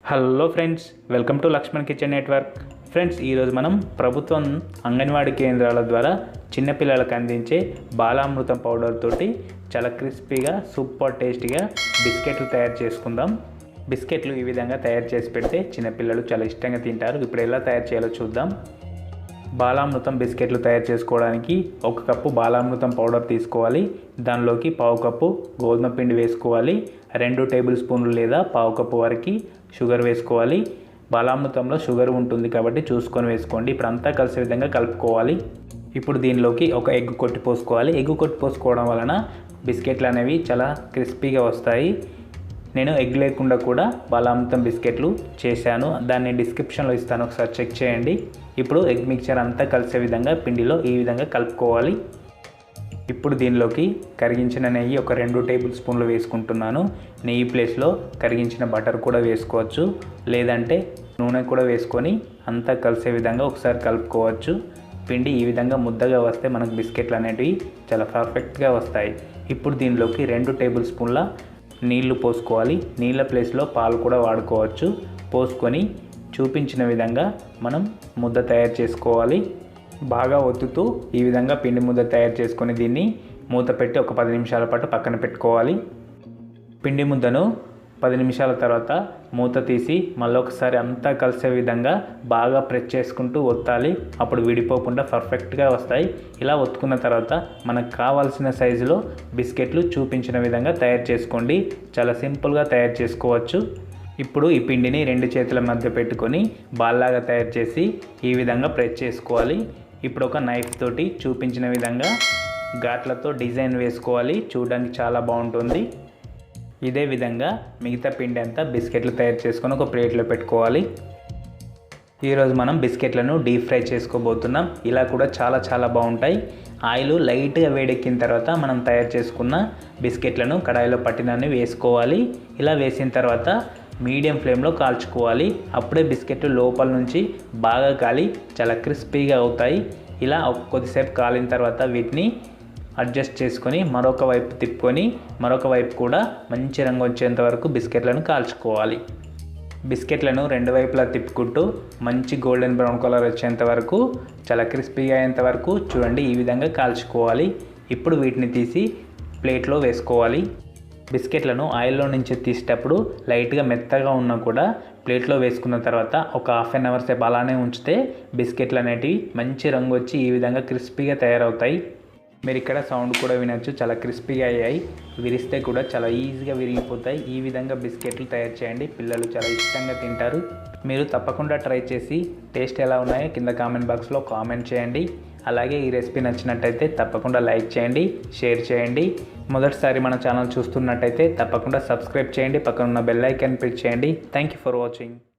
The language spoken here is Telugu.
Hello friends, welcome to Lakshman kitchen network. Friends, ఈరోజు మనం ప్రభుత్వం అంగన్వాడీ కేంద్రాల ద్వారా చిన్నపిల్లలకు అందించే బాలామృతం పౌడర్ తోటి చాలా క్రిస్పీగా సూపర్ టేస్టీగా బిస్కెట్లు తయారు చేసుకుందాం. బిస్కెట్లు ఈ విధంగా తయారు చేసి పెడితే చిన్నపిల్లలు చాలా ఇష్టంగా తింటారు. ఇప్పుడు ఎలా తయారు చేయాలో చూద్దాం. బాలామృతం బిస్కెట్లు తయారు చేసుకోవడానికి 1 కప్పు బాలామృతం పౌడర్ తీసుకోవాలి. దానిలోకి 1/2 కప్పు గోధుమ పిండి వేసుకోవాలి. 2 టేబుల్ స్పూన్లు లేదా 1/2 కప్పు వరకు షుగర్ వేసుకోవాలి. బాలామృతంలో షుగర్ ఉంటుంది కాబట్టి చూసుకొని వేసుకోండి. ఇప్పుడు అంతా కలిసే విధంగా కలుపుకోవాలి. ఇప్పుడు దీనిలోకి ఒక ఎగ్ కొట్టి పోసుకోవాలి. ఎగ్ కొట్టి పోసుకోవడం వలన బిస్కెట్లు అనేవి చాలా క్రిస్పీగా వస్తాయి. నేను ఎగ్ లేకుండా కూడా బాలామృతం బిస్కెట్లు చేశాను, దాన్ని డిస్క్రిప్షన్లో ఇస్తాను, ఒకసారి చెక్ చేయండి. ఇప్పుడు ఎగ్ మిక్చర్ అంతా కలిసే విధంగా పిండిలో ఈ విధంగా కలుపుకోవాలి. ఇప్పుడు దీనిలోకి కరిగించిన నెయ్యి ఒక 2 టేబుల్ స్పూన్లు వేసుకుంటున్నాను. నెయ్యి ప్లేస్లో కరిగించిన బటర్ కూడా వేసుకోవచ్చు, లేదంటే నూనె కూడా వేసుకొని అంతా కలిసే విధంగా ఒకసారి కలుపుకోవచ్చు. పిండి ఈ విధంగా ముద్దగా వస్తే మనకు బిస్కెట్లు అనేటివి చాలా పర్ఫెక్ట్గా వస్తాయి. ఇప్పుడు దీనిలోకి 2 టేబుల్ స్పూన్ల నీళ్లు పోసుకోవాలి. నీళ్ళ ప్లేస్లో పాలు కూడా వాడుకోవచ్చు. పోసుకొని చూపించిన విధంగా మనం ముద్ద తయారు చేసుకోవాలి. బాగా ఒత్తుతూ ఈ విధంగా పిండి ముద్ద తయారు చేసుకొని దీన్ని మూత పెట్టి ఒక 10 నిమిషాల పాటు పక్కన పెట్టుకోవాలి. పిండి ముద్దను 10 నిమిషాల తర్వాత మూత తీసి మళ్ళీ ఒకసారి అంతా కలిసే విధంగా బాగా ప్రెస్ చేసుకుంటూ ఒత్తాలి. అప్పుడు విడిపోకుండా పర్ఫెక్ట్గా వస్తాయి. ఇలా ఒత్తుకున్న తర్వాత మనకు కావాల్సిన సైజులో బిస్కెట్లు చూపించిన విధంగా తయారు చేసుకోండి. చాలా సింపుల్గా తయారు చేసుకోవచ్చు. ఇప్పుడు ఈ పిండిని 2 చేతుల మధ్య పెట్టుకొని బాల్లాగా తయారు చేసి ఈ విధంగా ప్రెస్ చేసుకోవాలి. ఇప్పుడు ఒక నైఫ్ తోటి చూపించిన విధంగా ఘాట్లతో డిజైన్ వేసుకోవాలి. చూడడానికి చాలా బాగుంటుంది. ఇదే విధంగా మిగతా పిండి అంతా బిస్కెట్లు తయారు చేసుకొని ఒక ప్లేట్లో పెట్టుకోవాలి. ఈరోజు మనం బిస్కెట్లను డీప్ ఫ్రై చేసుకోబోతున్నాం. ఇలా కూడా చాలా బాగుంటాయి. ఆయిల్ లైట్గా వేడెక్కిన తర్వాత మనం తయారు చేసుకున్న బిస్కెట్లను కడాయిలో పట్టినన్ని వేసుకోవాలి. ఇలా వేసిన తర్వాత మీడియం ఫ్లేమ్లో కాల్చుకోవాలి. అప్పుడే బిస్కెట్లు లోపల నుంచి బాగా కాలి చాలా క్రిస్పీగా అవుతాయి. ఇలా కొద్దిసేపు కాలిన తర్వాత వీటిని అడ్జస్ట్ చేసుకొని మరొక వైపు తిప్పుకొని మరొక వైపు కూడా మంచి రంగు వచ్చేంత వరకు బిస్కెట్లను కాల్చుకోవాలి. బిస్కెట్లను 2 వైపులా తిప్పుకుంటూ మంచి గోల్డెన్ బ్రౌన్ కలర్ వచ్చేంత వరకు చాలా క్రిస్పీగా అయ్యేంత వరకు చూడండి ఈ విధంగా కాల్చుకోవాలి. ఇప్పుడు వీటిని తీసి ప్లేట్లో వేసుకోవాలి. బిస్కెట్లను ఆయిల్లో నుంచి తీసేటప్పుడు లైట్గా మెత్తగా ఉన్నా కూడా ప్లేట్లో వేసుకున్న తర్వాత ఒక 1/2 అవర్ సేపు అలానే ఉంచితే బిస్కెట్లు అనేటివి మంచి రంగు వచ్చి ఈ విధంగా క్రిస్పీగా తయారవుతాయి. మీరు ఇక్కడ సౌండ్ కూడా వినొచ్చు, చాలా క్రిస్పీగా అయ్యాయి. విరిస్తే కూడా చాలా ఈజీగా విరిగిపోతాయి. ఈ విధంగా బిస్కెట్లు తయారు చేయండి, పిల్లలు చాలా ఇష్టంగా తింటారు. మీరు తప్పకుండా ట్రై చేసి టేస్ట్ ఎలా ఉన్నాయో కింద కామెంట్ బాక్స్లో కామెంట్ చేయండి. అలాగే ఈ రెసిపీ నచ్చినట్టయితే తప్పకుండా లైక్ చేయండి, షేర్ చేయండి. మొదటిసారి మన ఛానల్ చూస్తున్నట్టయితే తప్పకుండా సబ్స్క్రైబ్ చేయండి. పక్కన ఉన్న బెల్ ఐకాన్ క్లిక్ చేయండి. Thank you for watching.